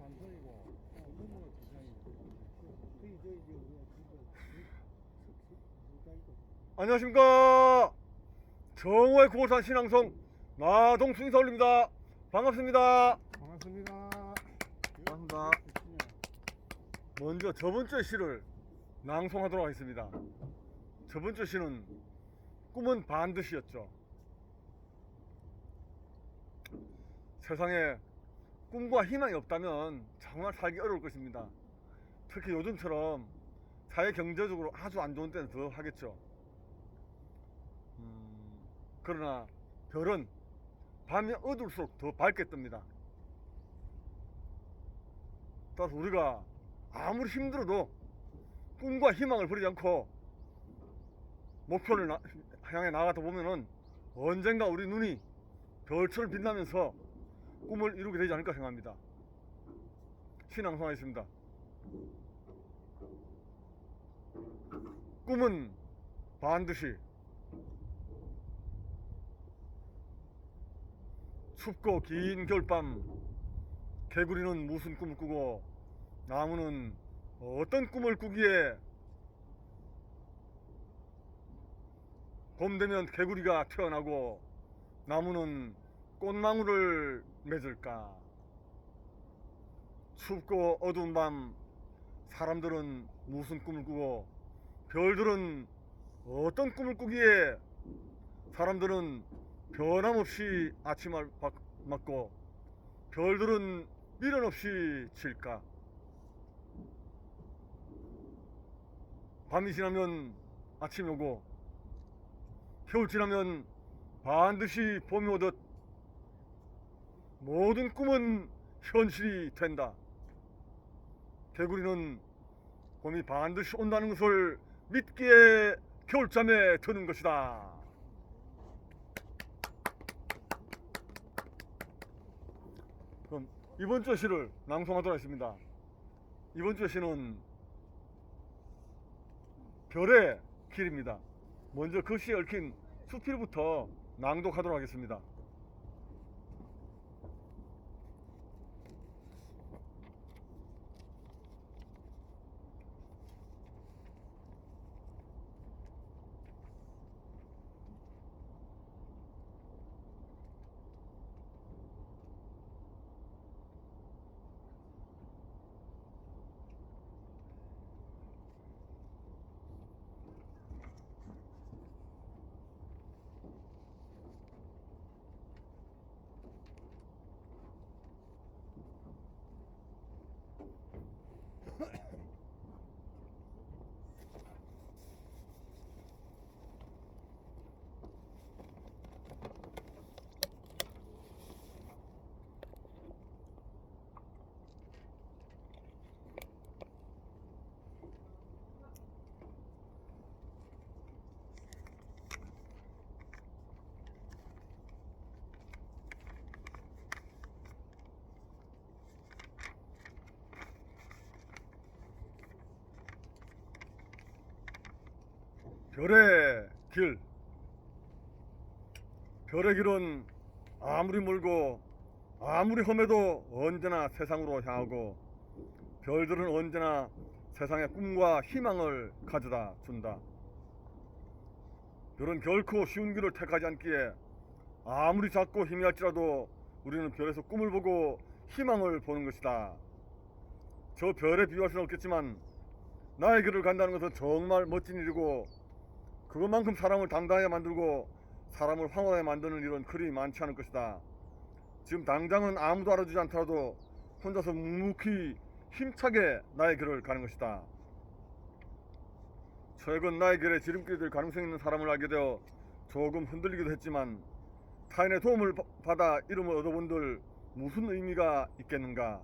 반선이고 너무 비상이고 안녕하십니까. 정오의 9월산 신앙송 마동순 인사 올립니다. 반갑습니다. 반갑습니다. 반갑습니다. 먼저 저번주의 시를 낭송하도록 하겠습니다. 저번주 시는 꿈은 반드시였죠. 세상에 꿈과 희망이 없다면 정말 살기 어려울 것입니다. 특히 요즘처럼 사회 경제적으로 아주 안 좋은 때는 더 하겠죠. 그러나 별은 밤이 어두울수록 더 밝게 뜹니다. 따라서 우리가 아무리 힘들어도 꿈과 희망을 버리지 않고 목표를 향해 나가다 보면은 언젠가 우리 눈이 별처럼 빛나면서 꿈을 이루게 되지 않을까 생각합니다. 신앙송하겠습니다. 꿈은 반드시 춥고 긴 겨울밤 개구리는 무슨 꿈을 꾸고 나무는 어떤 꿈을 꾸기에 봄 되면 개구리가 태어나고 나무는 꽃망울을 맺을까. 춥고 어두운 밤 사람들은 무슨 꿈을 꾸고 별들은 어떤 꿈을 꾸기에 사람들은 변함없이 아침을 맞고 별들은 미련 없이 칠까. 밤이 지나면 아침이 오고 겨울 지나면 반드시 봄이 오듯 모든 꿈은 현실이 된다. 개구리는 봄이 반드시 온다는 것을 믿기에 겨울잠에 드는 것이다. 그럼 이번 주 시를 낭송하도록 하겠습니다. 이번 주 시는 별의 길입니다. 먼저 그 시에 얽힌 수필부터 낭독하도록 하겠습니다. 별의 길. 별의 길은 아무리 멀고 아무리 험해도 언제나 세상으로 향하고 별들은 언제나 세상에 꿈과 희망을 가져다 준다. 별은 결코 쉬운 길을 택하지 않기에 아무리 작고 희미할지라도 우리는 별에서 꿈을 보고 희망을 보는 것이다. 저 별에 비유할 수는 없겠지만 나의 길을 간다는 것은 정말 멋진 일이고 그것만큼 사람을 당당하게 만들고 사람을 황홀하게 만드는 일은 그리 많지 않을 것이다. 지금 당장은 아무도 알아주지 않더라도 혼자서 묵묵히 힘차게 나의 길을 가는 것이다. 최근 나의 길에 지름길이 될 가능성이 있는 사람을 알게 되어 조금 흔들리기도 했지만 타인의 도움을 받아 이름을 얻어본들 무슨 의미가 있겠는가.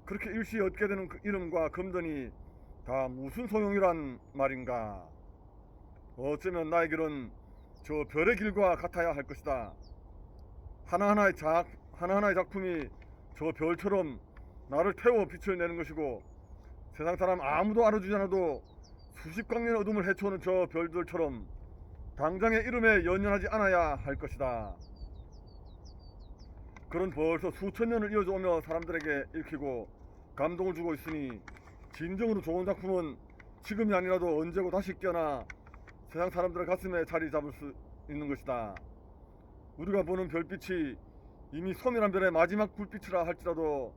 그렇게 일시에 얻게 되는 그 이름과 금전이 다 무슨 소용이란 말인가. 어쩌면 나의 길은 저 별의 길과 같아야 할 것이다. 하나하나의 작품이 저 별처럼 나를 태워 빛을 내는 것이고 세상 사람 아무도 알아주지 않아도 수십 광년의 어둠을 헤쳐오는 저 별들처럼 당장의 이름에 연연하지 않아야 할 것이다. 그런 벌써 수천 년을 이어져 오며 사람들에게 읽히고 감동을 주고 있으니 진정으로 좋은 작품은 지금이 아니라도 언제고 다시 깨어나 세상 사람들의 가슴에 자리 잡을 수 있는 것이다. 우리가 보는 별빛이 이미 소멸한 별의 마지막 불빛이라 할지라도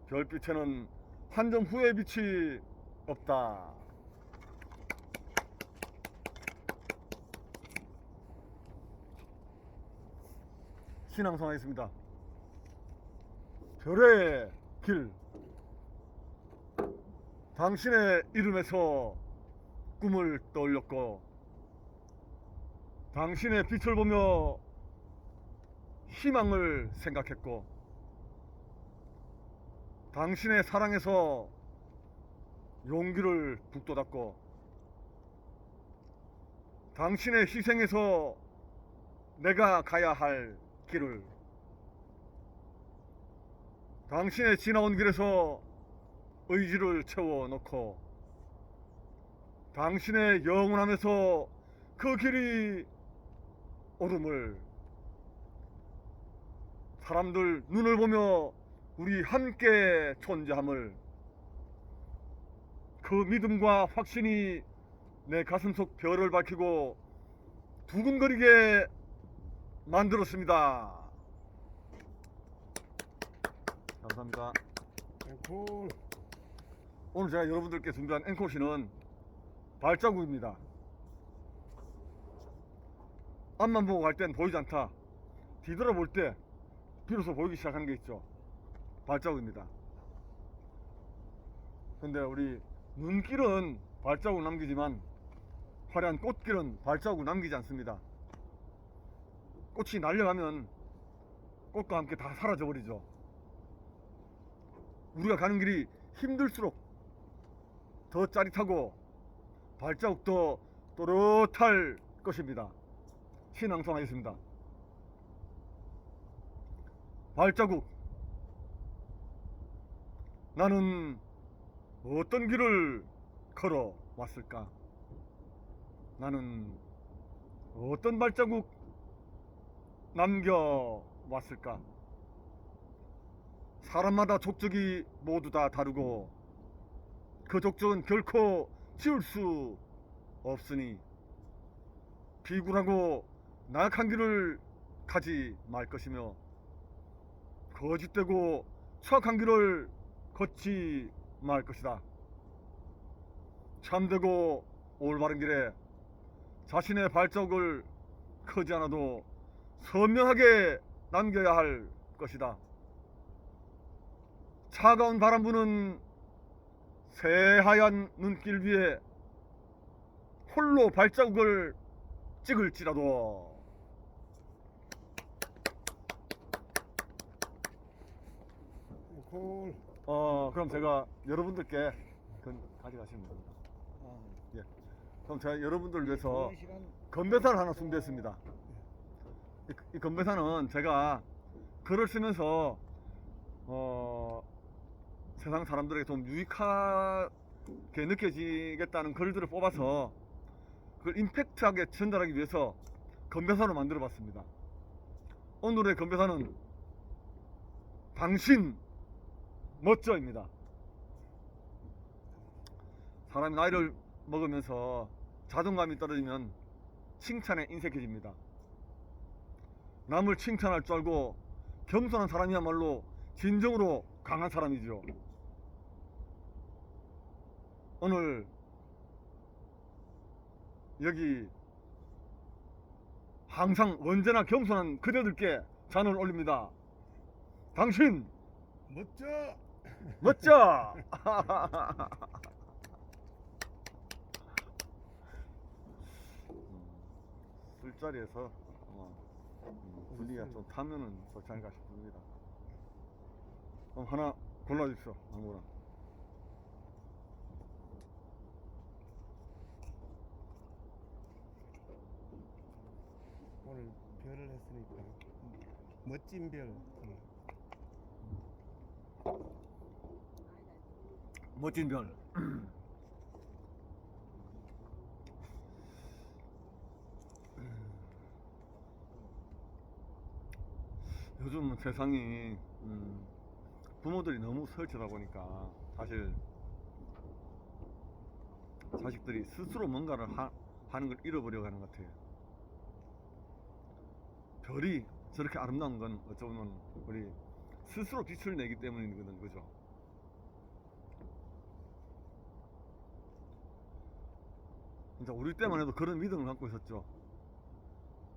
별빛에는 한점 후의 빛이 없다. 신앙송하겠습니다. 별의 길, 당신의 이름에서 꿈을 떠올렸고 당신의 빛을 보며 희망을 생각했고 당신의 사랑에서 용기를 북돋았고 당신의 희생에서 내가 가야 할 길을 당신의 지나온 길에서 의지를 채워놓고 당신의 영원함에서 그 길이 오름을 사람들 눈을 보며 우리 함께 존재함을 그 믿음과 확신이 내 가슴속 별을 밝히고 두근거리게 만들었습니다. 감사합니다. 앵콜. 오늘 제가 여러분들께 준비한 앵콜시는 발자국입니다. 앞만 보고 갈 땐 보이지 않다. 뒤돌아볼 때 비로소 보이기 시작하는 게 있죠. 발자국입니다. 근데 우리 눈길은 발자국 남기지만 화려한 꽃길은 발자국 남기지 않습니다. 꽃이 날려가면 꽃과 함께 다 사라져 버리죠. 우리가 가는 길이 힘들수록 더 짜릿하고 발자국 더 또렷할 것입니다. 신앙송하겠습니다. 발자국. 나는 어떤 길을 걸어 왔을까? 나는 어떤 발자국 남겨 왔을까? 사람마다 족적이 모두 다 다르고 그 족적은 결코 지울 수 없으니 비굴하고 나약한 길을 가지 말 것이며 거짓되고 추악한 길을 걷지 말 것이다. 참되고 올바른 길에 자신의 발자국을 크지 않아도 선명하게 남겨야 할 것이다. 차가운 바람 부는 새하얀 눈길 위에 홀로 발자국을 찍을지라도. 앵콜. 그럼 제가 여러분들께 가져가시면 됩니다. 예. 그럼 제가 여러분들을 위해서 그 시간 건배사를 하나 준비했습니다. 이 건배사는 제가 글을 쓰면서 세상 사람들에게 좀 유익하게 느껴지겠다는 글들을 뽑아서 그걸 임팩트하게 전달하기 위해서 건배사로 만들어 봤습니다. 오늘의 건배사는 당신 멋져입니다. 사람이 나이를 먹으면서 자존감이 떨어지면 칭찬에 인색해집니다. 남을 칭찬할 줄 알고 겸손한 사람이야말로 진정으로 강한 사람이죠. 오늘 여기 항상 언제나 겸손한 그대들께 잔을 올립니다. 당신 멋져. 멋져. 술자리에서 분위기가 좀 타면은 좋지 않을까 싶습니다. 그럼 하나 골라주십시오. 아무거나. 오늘 별을 했으니까 멋진 별. 멋진 별. 요즘 세상이 부모들이 너무 설치다 보니까 사실 자식들이 스스로 뭔가를 하는 걸 잃어버려 가는 것 같아요. 별이 저렇게 아름다운 건 어쩌면 우리 스스로 빛을 내기 때문이거든, 그죠? 진짜 우리 때만 해도 그런 믿음을 갖고 있었죠.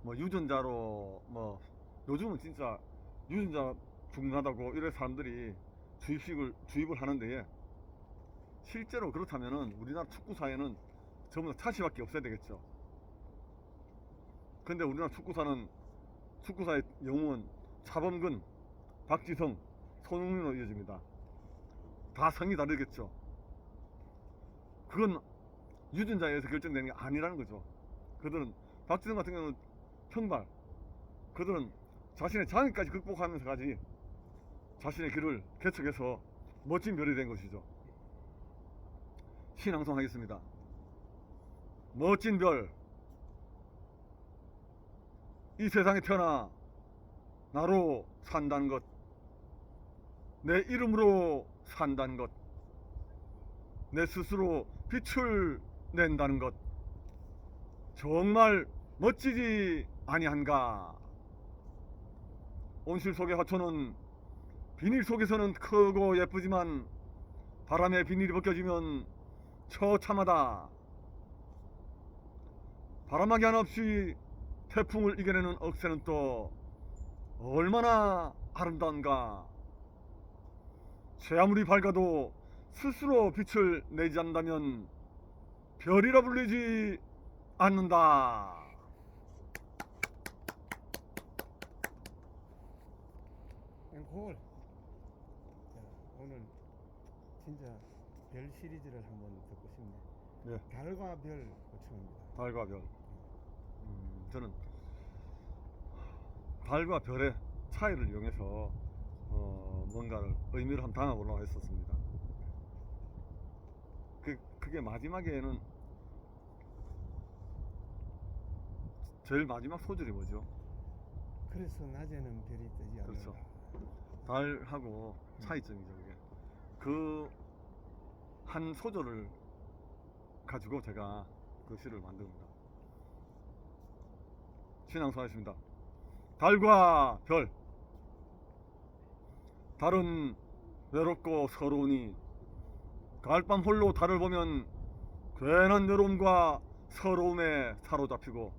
뭐 유전자로 뭐 요즘은 진짜 유전자 중요하다고 이래 사람들이 주입을 하는데, 실제로 그렇다면은 우리나라 축구사에는 전부 다 차시밖에 없어야 되겠죠. 근데 우리나라 축구사의 영웅은 차범근, 박지성, 손흥민으로 이어집니다. 다 성이 다르겠죠. 그건 유전자에 의해서 결정되는 게 아니라는 거죠. 그들은, 박지성 같은 경우는 평발, 그들은 자신의 장애까지 극복하면서까지 자신의 길을 개척해서 멋진 별이 된 것이죠. 신앙송하겠습니다. 멋진 별, 이 세상에 태어나 나로 산다는 것, 내 이름으로 산다는 것, 내 스스로 빛을 낸다는 것, 정말 멋지지 아니한가. 온실 속의 화초는 비닐 속에서는 크고 예쁘지만 바람에 비닐이 벗겨지면 처참하다. 바람하기 한없이 태풍을 이겨내는 억새는 또 얼마나 아름다운가. 새 아무리 밝아도 스스로 빛을 내지 않는다면 별이라 불리지 않는다. 앵콜. 자, 오늘 진짜 별 시리즈를 한번 듣고 싶네. 네. 달과 별 고청입니다. 달과 별. 저는 달과 별의 차이를 이용해서 뭔가를 의미를 한번 담아보려고 했었습니다. 그게 마지막에는 제일 마지막 소절이 뭐죠? 그래서 낮에는 별이 뜨지 않는다. 그렇죠. 달하고 차이점이죠, 그게. 그 한 소절을 가지고 제가 그 시를 만든 겁니다. 신앙송하겠습니다. 달과 별. 달은 외롭고 서러우니 가을밤 홀로 달을 보면 괜한 외로움과 서러움에 사로잡히고,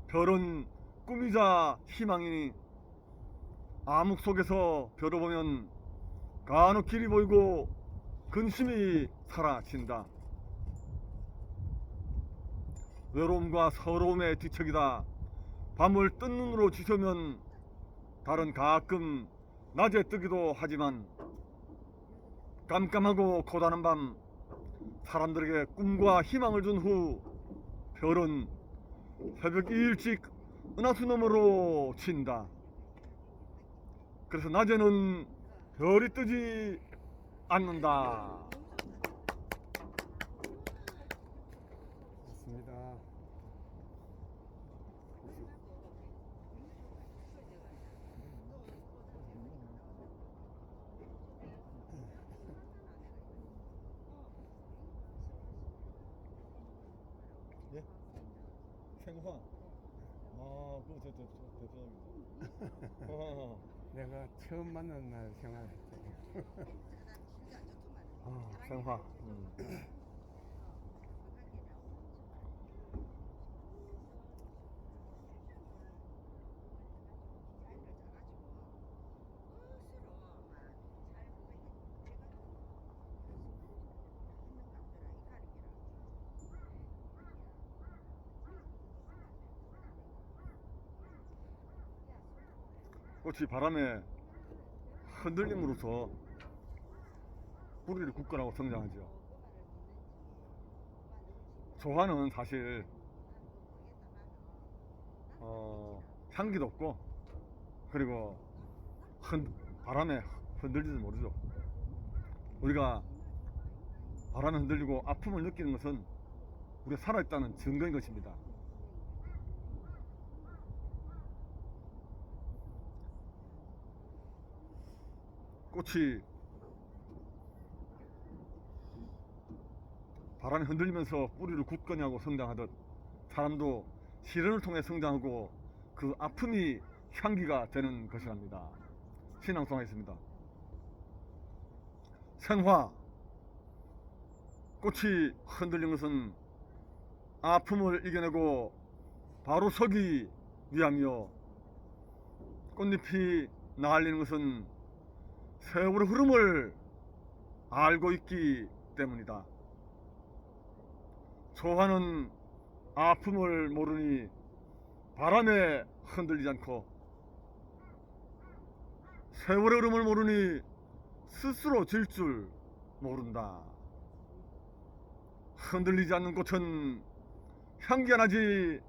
별은 꿈이자 희망이니 암흑 속에서 별을 보면 간혹 길이 보이고 근심이 사라진다. 외로움과 서러움의 뒤척이다. 밤을 뜬 눈으로 지새우면 달은 가끔 낮에 뜨기도 하지만, 깜깜하고 고단한 밤 사람들에게 꿈과 희망을 준 후 별은 새벽 일찍 은하수 너머로 친다. 그래서 낮에는 별이 뜨지 않는다. 좋습니다. 예? 생화. 아, 그거 대단합니다. 내가 처음 만난 날 생활했지. 아, 생화. 꽃이 바람에 흔들림으로써 뿌리를 굳건하고 성장하죠. 조화는 사실 향기도 없고, 그리고 바람에 흔들리지 모르죠. 우리가 바람에 흔들리고 아픔을 느끼는 것은 우리가 살아있다는 증거인 것입니다. 꽃이 바람이 흔들리면서 뿌리를 굳건히 하고 성장하듯 사람도 시련을 통해 성장하고 그 아픔이 향기가 되는 것이랍니다. 신앙송하겠습니다. 생화, 꽃이 흔들린 것은 아픔을 이겨내고 바로 서기 위함이요, 꽃잎이 날리는 것은 세월의 흐름을 알고 있기 때문이다. 소화는 아픔을 모르니 바람에 흔들리지 않고, 세월의 흐름을 모르니 스스로 질 줄 모른다. 흔들리지 않는 꽃은 향기가 나지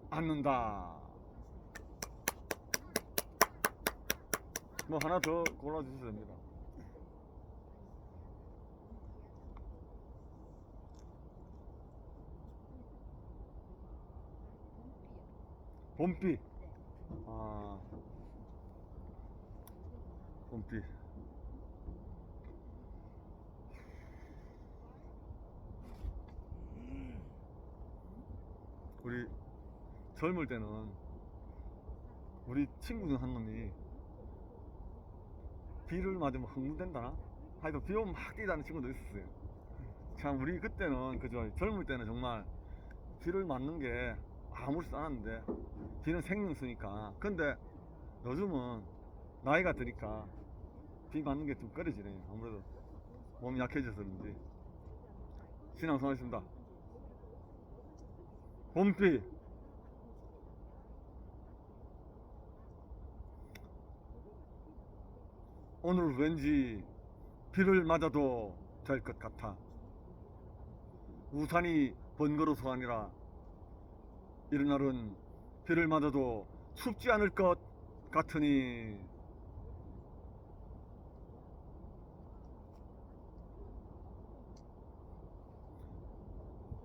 않는다. 뭐 하나 더 골라주셔도 됩니다. 봄비. 아, 봄비. 우리 젊을 때는 우리 친구 중 한 놈이 비를 맞으면 흥분된다나? 하여튼 비 오면 막 뛰다는 친구도 있었어요. 참 우리 그때는 그죠, 젊을 때는 정말 비를 맞는 게 아무렇지도 않았는데, 비는 생명수니까. 근데 요즘은 나이가 드니까 비 맞는 게 좀 꺼려지네. 아무래도 몸이 약해져서 그런지. 신앙송하겠습니다. 봄비. 오늘 왠지 비를 맞아도 될 것 같아. 우산이 번거로워서가 아니라 이런 날은 비를 맞아도 춥지 않을 것 같으니.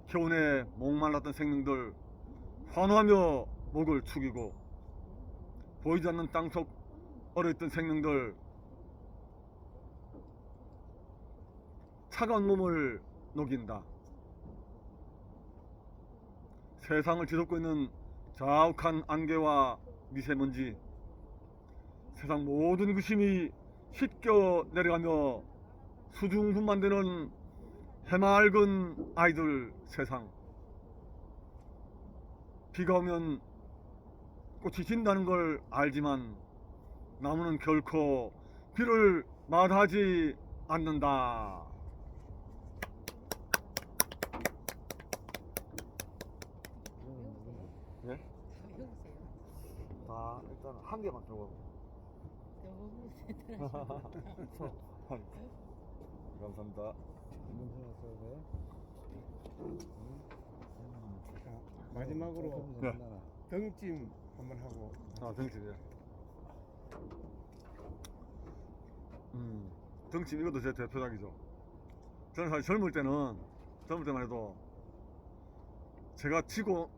겨우내 목말랐던 생명들 환호하며 목을 축이고, 보이지 않는 땅속 얼어있던 생명들 차가운 몸을 녹인다. 세상을 뒤덮고 있는 자욱한 안개와 미세먼지, 세상 모든 구심이 씻겨 내려가며 수중분만 되는 해맑은 아이들 세상. 비가 오면 꽃이 진다는 걸 알지만 나무는 결코 비를 마다하지 않는다. 예? 다 일단 한 개만 들고. 감사합니다. 자, 마지막으로 네. 등짐 한번 하고. 아, 등짐이요. 등짐 이것도 제 대표작이죠. 저는 사실 젊을 때만 해도 제가 지고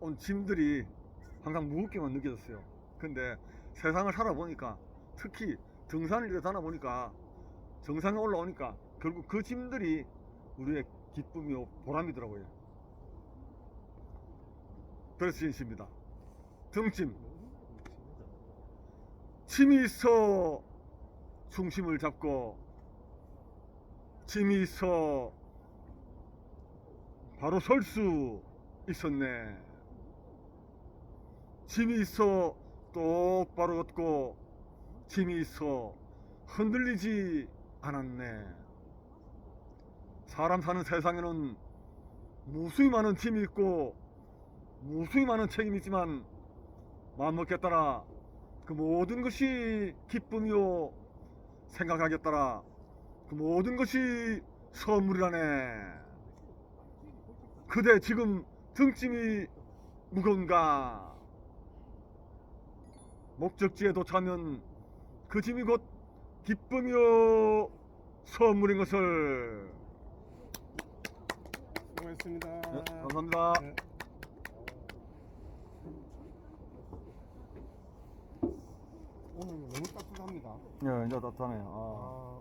온 짐들이 항상 무겁게만 느껴졌어요. 근데 세상을 살아보니까, 특히 등산을 이렇게 다녀 보니까, 정상에 올라오니까 결국 그 짐들이 우리의 기쁨이요 보람이더라고요. 그래서 진시입니다. 등짐. 짐이 있어 중심을 잡고, 짐이 있어 바로 설 수 있었네. 짐이 있어 똑바로 걷고, 짐이 있어 흔들리지 않았네. 사람 사는 세상에는 무수히 많은 짐이 있고 무수히 많은 책임이 있지만, 마음먹기에 따라 그 모든 것이 기쁨이요 생각하기에 따라 그 모든 것이 선물이라네. 그대 지금 등짐이 무거운가? 목적지에 도착하면 그 짐이 곧 기쁨이요 선물인 것을. 수고했습니다. 네, 감사합니다. 네. 오늘 너무 따뜻합니다. 따뜻합니다. 예, 이제 따뜻하네요. 아,